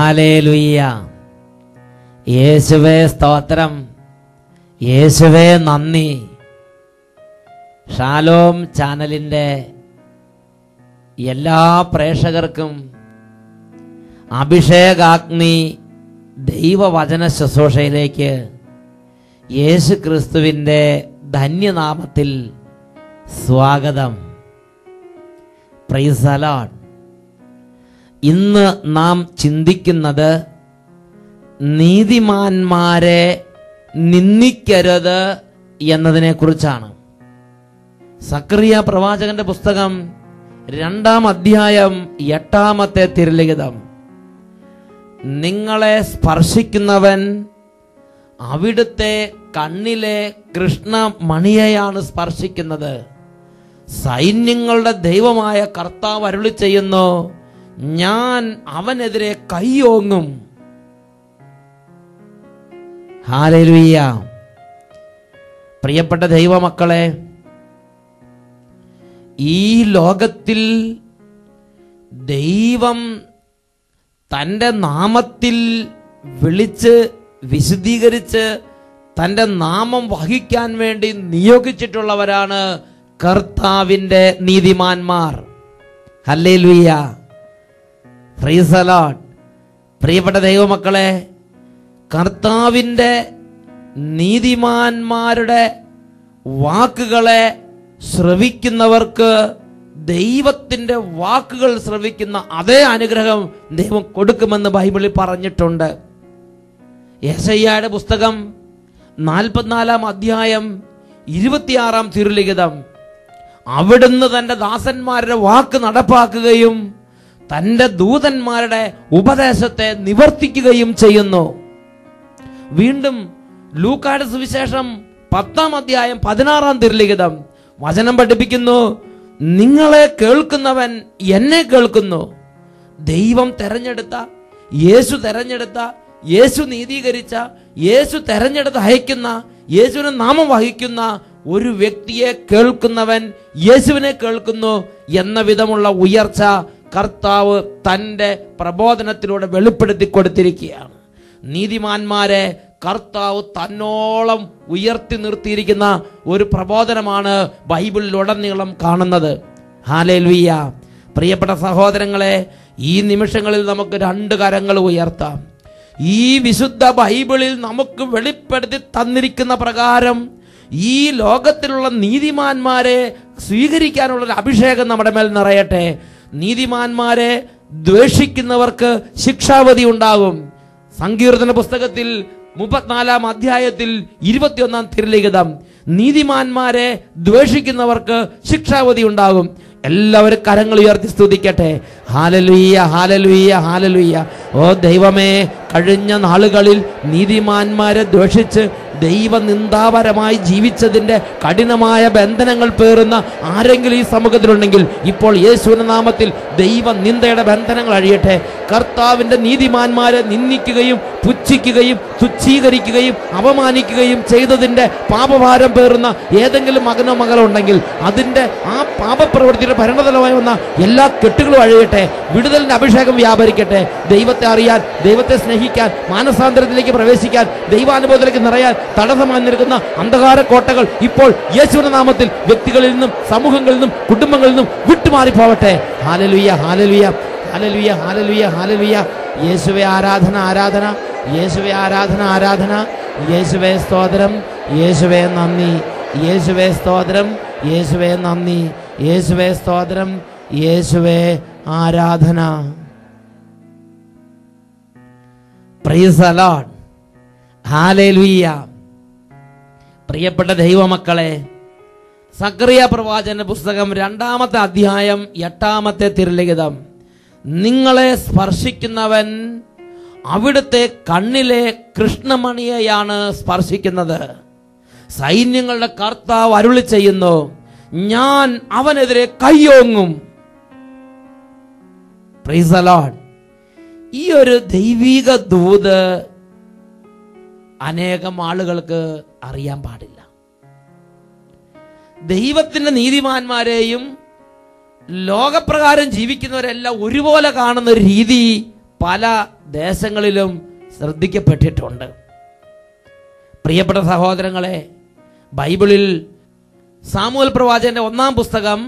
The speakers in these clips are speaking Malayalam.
ഹല്ലേലൂയ. യേശുവേ സ്തോത്രം, യേശുവേ നന്ദി. ഷാലോം ചാനലിൻ്റെ എല്ലാ പ്രേക്ഷകർക്കും അഭിഷേകാഗ്നി ദൈവവചന ശുശ്രൂഷയിലേക്ക് യേശു ക്രിസ്തുവിൻ്റെ ധന്യനാമത്തിൽ സ്വാഗതം. Praise the Lord. ഇന്ന് നാം ചിന്തിക്കുന്നത് നീതിമാന്മാരെ നിന്ദിക്കരുത് എന്നതിനെ കുറിച്ചാണ്. സക്കറിയ പ്രവാചകന്റെ പുസ്തകം 2-ാം അധ്യായം 8-ാമത്തെ തിരുലിഖിതം. നിങ്ങളെ സ്പർശിക്കുന്നവൻ അവിടുത്തെ കണ്ണിലെ കൃഷ്ണമണിയെയാണ് സ്പർശിക്കുന്നത്. സൈന്യങ്ങളുടെ ദൈവമായ കർത്താവ് അരുളി ചെയ്യുന്നു, ഞാൻ അവനെതിരെ കൈയോങ്ങും. ഹല്ലേലൂയ. പ്രിയപ്പെട്ട ദൈവമക്കളെ, ഈ ലോകത്തിൽ ദൈവം തൻ്റെ നാമത്തിൽ വിളിച്ച് വിശദീകരിച്ച് തൻ്റെ നാമം വഹിക്കാൻ വേണ്ടി നിയോഗിച്ചിട്ടുള്ളവരാണ് കർത്താവിൻ്റെ നീതിമാന്മാർ. ഹല്ലേലൂയ. Praise the Lord. പ്രിയപ്പെട്ട ദൈവമക്കളെ, കർത്താവിൻ്റെ നീതിമാന്മാരുടെ വാക്കുകളെ ശ്രവിക്കുന്നവർക്ക് ദൈവത്തിൻ്റെ വാക്കുകൾ ശ്രവിക്കുന്ന അതേ അനുഗ്രഹം ദൈവം കൊടുക്കുമെന്ന് ബൈബിളിൽ പറഞ്ഞിട്ടുണ്ട്. യെശയ്യായുടെ പുസ്തകം 44-ാം അധ്യായം 26-ാം തിരുലിഖിതം. അവിടുന്ന് തൻ്റെ ദാസന്മാരുടെ വാക്ക് നടപ്പാക്കുകയും തൻ്റെ ദൂതന്മാരുടെ ഉപദേശത്തെ നിവർത്തിക്കുകയും ചെയ്യുന്നു. വീണ്ടും ലൂക്കായുടെ സുവിശേഷം 10-ാം അധ്യായം 16-ാം തിരുലിഖിതം വചനം പഠിപ്പിക്കുന്നു, നിങ്ങളെ കേൾക്കുന്നവൻ എന്നെ കേൾക്കുന്നു. ദൈവം തെരഞ്ഞെടുത്ത, യേശു തെരഞ്ഞെടുത്ത, യേശു നീതീകരിച്ച, യേശു തെരഞ്ഞെടുത്ത് അയക്കുന്ന, യേശുവിനെ നാമം വഹിക്കുന്ന ഒരു വ്യക്തിയെ കേൾക്കുന്നവൻ യേശുവിനെ കേൾക്കുന്നു എന്ന വിധമുള്ള ഉയർച്ച കർത്താവ് തൻ്റെ പ്രബോധനത്തിലൂടെ വെളിപ്പെടുത്തി കൊടുത്തിരിക്കുകയാണ്. നീതിമാന്മാരെ കർത്താവ് തന്നോളം ഉയർത്തി നിർത്തിയിരിക്കുന്ന ഒരു പ്രബോധനമാണ് ബൈബിളിലുടനീളം കാണുന്നത്. ഹല്ലേലൂയ. പ്രിയപ്പെട്ട സഹോദരങ്ങളെ, ഈ നിമിഷങ്ങളിൽ നമുക്ക് 2 കരങ്ങൾ ഉയർത്താം. ഈ വിശുദ്ധ ബൈബിളിൽ നമുക്ക് വെളിപ്പെടുത്തി തന്നിരിക്കുന്ന പ്രകാരം ഈ ലോകത്തിലുള്ള നീതിമാന്മാരെ സ്വീകരിക്കാനുള്ളൊരു അഭിഷേകം നമ്മുടെ മേൽ നിറയട്ടെ. നീതിമാന്മാരെ ദ്വേഷിക്കുന്നവർക്ക് ശിക്ഷാവധി ഉണ്ടാകും. സങ്കീർത്തന പുസ്തകത്തിൽ 34-ാം അധ്യായത്തിൽ 21-ാം തിരുലിഖിതം, നീതിമാന്മാരെ ദ്വേഷിക്കുന്നവർക്ക് ശിക്ഷാവധി ഉണ്ടാകും. എല്ലാവരും കരങ്ങൾ ഉയർത്തി സ്തുതിക്കട്ടെ. Hallelujah, hallelujah, hallelujah. ഓ ദൈവമേ, കഴിഞ്ഞ നാളുകളിൽ നീതിമാന്മാരെ ദ്വേഷിച്ച് ദൈവനിന്ദാപരമായി ജീവിച്ചതിൻ്റെ കഠിനമായ ബന്ധനങ്ങൾ പേറുന്ന ആരെങ്കിലും ഈ സമൂഹത്തിലുണ്ടെങ്കിൽ ഇപ്പോൾ യേശുവിന്റെ നാമത്തിൽ ദൈവ നിന്ദയുടെ ബന്ധനങ്ങൾ അഴിയട്ടെ. കർത്താവിൻ്റെ നീതിമാന്മാരെ നിന്ദിക്കുകയും പുച്ഛിക്കുകയും തുച്ഛീകരിക്കുകയും അപമാനിക്കുകയും ചെയ്തതിൻ്റെ പാപഭാരം പേറുന്ന ഏതെങ്കിലും മകനോ മകളോ ഉണ്ടെങ്കിൽ അതിൻ്റെ ആ പാപപ്രവൃത്തിയുടെ പരിണതഫലമായി വന്ന എല്ലാ കെട്ടുകളും അഴിയട്ടെ. വിടുതലിൻ്റെ അഭിഷേകം വ്യാപരിക്കട്ടെ. ദൈവത്തെ അറിയാൻ, ദൈവത്തെ സ്നേഹിക്കാൻ, മാനസാന്തരത്തിലേക്ക് പ്രവേശിക്കാൻ, ദൈവാനുഭവത്തിലേക്ക് നിറയാൻ തടസ്സമായി നിൽക്കുന്ന അന്ധകാര കോട്ടകൾ ഇപ്പോൾ യേശുവിന്റെ നാമത്തിൽ വ്യക്തികളിൽ നിന്നും സമൂഹങ്ങളിൽ നിന്നും കുടുംബങ്ങളിൽ നിന്നും വിട്ടുമാറിപ്പോവട്ടെ. Hallelujah, hallelujah, hallelujah, hallelujah, hallelujah. യേശുവേ ആരാധന, ആരാധന. യേശുവേ ആരാധന, ആരാധന. യേശുവേ സ്തോത്രം, യേശുവേ നന്ദി. യേശുവേ സ്തോത്രം, യേശുവേ നന്ദി. യേശുവേ സ്തോത്രം, യേശുവേ ആരാധന. Praise the Lord. ഹല്ലേലൂയ. പ്രിയപ്പെട്ട ദൈവമക്കളെ, സക്കറിയ പ്രവാചകന്റെ പുസ്തകം 2-ാമത്തെ അധ്യായം 8-ാമത്തെ തിരുലിഖിതം. നിങ്ങളെ സ്പർശിക്കുന്നവൻ അവിടുത്തെ കണ്ണിലെ കൃഷ്ണമണിയെയാണ് സ്പർശിക്കുന്നത്. സൈന്യങ്ങളുടെ കർത്താവ് അരുളി ചെയ്യുന്നു, ഞാൻ അവനെതിരെ കൈയോങ്ങും. Praise the Lord. ഈ ഒരു ദൈവിക ദൂത് അനേകം ആളുകൾക്ക് അറിയാൻ പാടില്ല. ദൈവത്തിന്റെ നീതിമാന്മാരെയും ലോകപ്രകാരം ജീവിക്കുന്നവരെല്ലാം ഒരുപോലെ കാണുന്ന ഒരു രീതി പല ദേശങ്ങളിലും ശ്രദ്ധിക്കപ്പെട്ടിട്ടുണ്ട്. പ്രിയപ്പെട്ട സഹോദരങ്ങളെ, ബൈബിളിൽ സാമുവേൽ പ്രവാചകന്റെ 1-ാം പുസ്തകം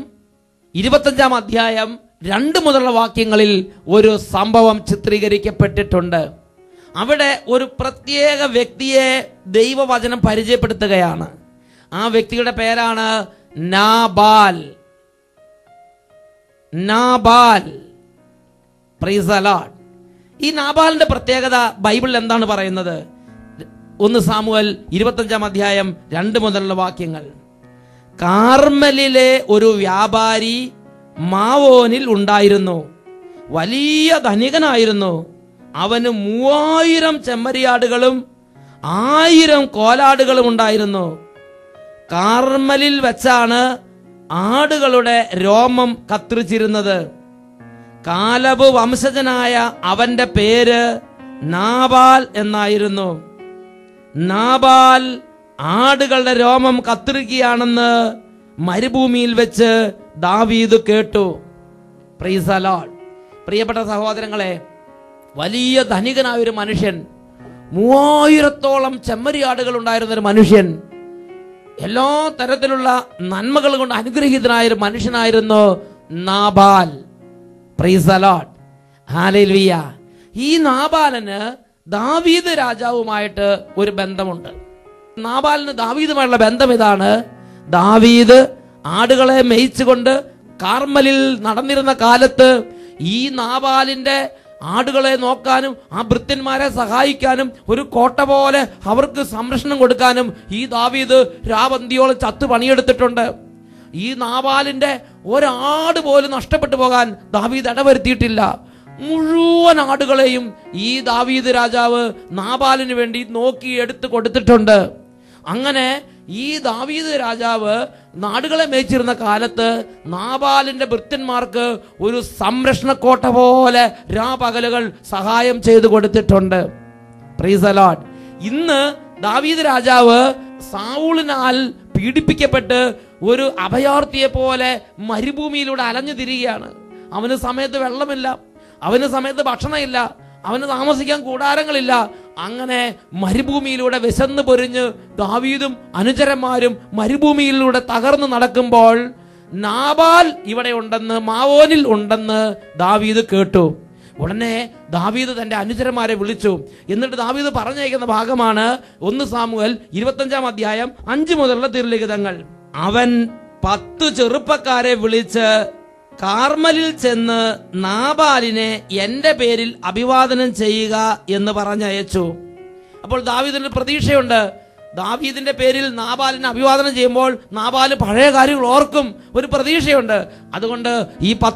25-ാം അധ്യായം 2 മുതലുള്ള വാക്യങ്ങളിൽ ഒരു സംഭവം ചിത്രീകരിക്കപ്പെട്ടിട്ടുണ്ട്. അവിടെ ഒരു പ്രത്യേക വ്യക്തിയെ ദൈവവചനം പരിചയപ്പെടുത്തുകയാണ്. ആ വ്യക്തിയുടെ പേരാണ് Nabal. Nabal. Praise the Lord. ഈ നാബാലിന്റെ പ്രത്യേകത ബൈബിളിൽ എന്താണ് പറയുന്നത്? 1 സാമുവേൽ 25-ാം അധ്യായം 2 മുതലുള്ള വാക്യങ്ങൾ. കാർമലിലെ ഒരു വ്യാപാരി മാവോനിൽ ഉണ്ടായിരുന്നു. വലിയ ധനികനായിരുന്നു. അവന് 3000 ചെമ്മരിയാടുകളും 1000 കോലാടുകളും ഉണ്ടായിരുന്നു. കാർമലിൽ വെച്ചാണ് ആടുകളുടെ രോമം കത്തിരിച്ചിരുന്നത്. കാലബ് വംശജനായ അവന്റെ പേര് നാബാൽ എന്നായിരുന്നു. നാബാൽ ആടുകളുടെ രോമം കത്തിരിക്കുകയാണെന്ന് മരുഭൂമിയിൽ വെച്ച് ദാവീദ് കേട്ടു. Praise the Lord. പ്രിയപ്പെട്ട സഹോദരങ്ങളെ, വലിയ ധനികനായ ഒരു മനുഷ്യൻ, 3000-ഓളം ചെമ്മരിയാടുകൾ ഉണ്ടായിരുന്ന ഒരു മനുഷ്യൻ, എല്ലാ തരത്തിലുള്ള നന്മകൾ കൊണ്ട് അനുഗ്രഹീതനായ ഒരു മനുഷ്യനായിരുന്നു Nabal. Praise the Lord. Hallelujah. ഈ നാബാലിന് ദാവീദ് രാജാവുമായിട്ട് ഒരു ബന്ധമുണ്ട്. നാബാലിന് ദാവീദുമായുള്ള ബന്ധം ഇതാണ്. ദാവീദ് ആടുകളെ മേയിച്ചുകൊണ്ട് കാർമലിൽ നടന്നിരുന്ന കാലത്ത് ഈ നാബാലിന്റെ ആടുകളെ നോക്കാനും ആ ഭൃത്യന്മാരെ സഹായിക്കാനും ഒരു കോട്ട പോലെ അവർക്ക് സംരക്ഷണം കൊടുക്കാനും ഈ ദാവീദ് രാവന്തിയോളം ചത്തു പണിയെടുത്തിട്ടുണ്ട്. ഈ നാബാലിന്റെ ഒരാട് പോലും നഷ്ടപ്പെട്ടു പോകാൻ ദാവീദ് ഇടവരുത്തിയിട്ടില്ല. മുഴുവൻ ആടുകളെയും ഈ ദാവീദ് രാജാവ് നാബാലിന് വേണ്ടി നോക്കി എടുത്തു കൊടുത്തിട്ടുണ്ട്. അങ്ങനെ ഈ ദാവീദ് രാജാവ് നാടുകളെ മേച്ചിരുന്ന കാലത്ത് നാബാലിന്റെ ഭൃത്യന്മാർക്ക് ഒരു സംരക്ഷണ കോട്ട പോലെ രാപകലുകൾ സഹായം ചെയ്തു കൊടുത്തിട്ടുണ്ട്. Praise the Lord. ഇന്ന് ദാവീദ് രാജാവ് സൗളിനാൽ പീഡിപ്പിക്കപ്പെട്ട് ഒരു അഭയാർത്ഥിയെ പോലെ മരുഭൂമിയിലൂടെ അലഞ്ഞു തിരികെയാണ്. അവന് സമയത്ത് വെള്ളമില്ല, അവന് സമയത്ത് ഭക്ഷണമില്ല, അവന് താമസിക്കാൻ കൂടാരങ്ങളില്ല. അങ്ങനെ മരുഭൂമിയിലൂടെ വിശന്ന് പൊരിഞ്ഞ് ദാവീദും അനുചരന്മാരും മരുഭൂമിയിലൂടെ തകർന്നു നടക്കുമ്പോൾ നാബാൽ ഇവിടെ ഉണ്ടെന്ന്, മാവോനിൽ ഉണ്ടെന്ന് ദാവീദ് കേട്ടു. ഉടനെ ദാവീദ് തന്റെ അനുചരന്മാരെ വിളിച്ചു. എന്നിട്ട് ദാവീദ് പറഞ്ഞയക്കുന്ന ഭാഗമാണ് 1 സാമുവേൽ 25-ാം അധ്യായം 5 മുതലുള്ള തിരുലിഖിതങ്ങൾ. അവൻ 10 ചെറുപ്പക്കാരെ വിളിച്ച് കാർമലിൽ ചെന്ന് നാബാലിനെ എന്റെ പേരിൽ അഭിവാദനം ചെയ്യുക എന്ന് പറഞ്ഞയച്ചു. അപ്പോൾ ദാവീദിന് പ്രതീക്ഷയുണ്ട്. ദാവീദിന്റെ പേരിൽ നാബാലിനെ അഭിവാദനം ചെയ്യുമ്പോൾ നാബാല് പഴയ കാര്യങ്ങൾ ഓർക്കും, ഒരു പ്രതീക്ഷയുണ്ട്. അതുകൊണ്ട് ഈ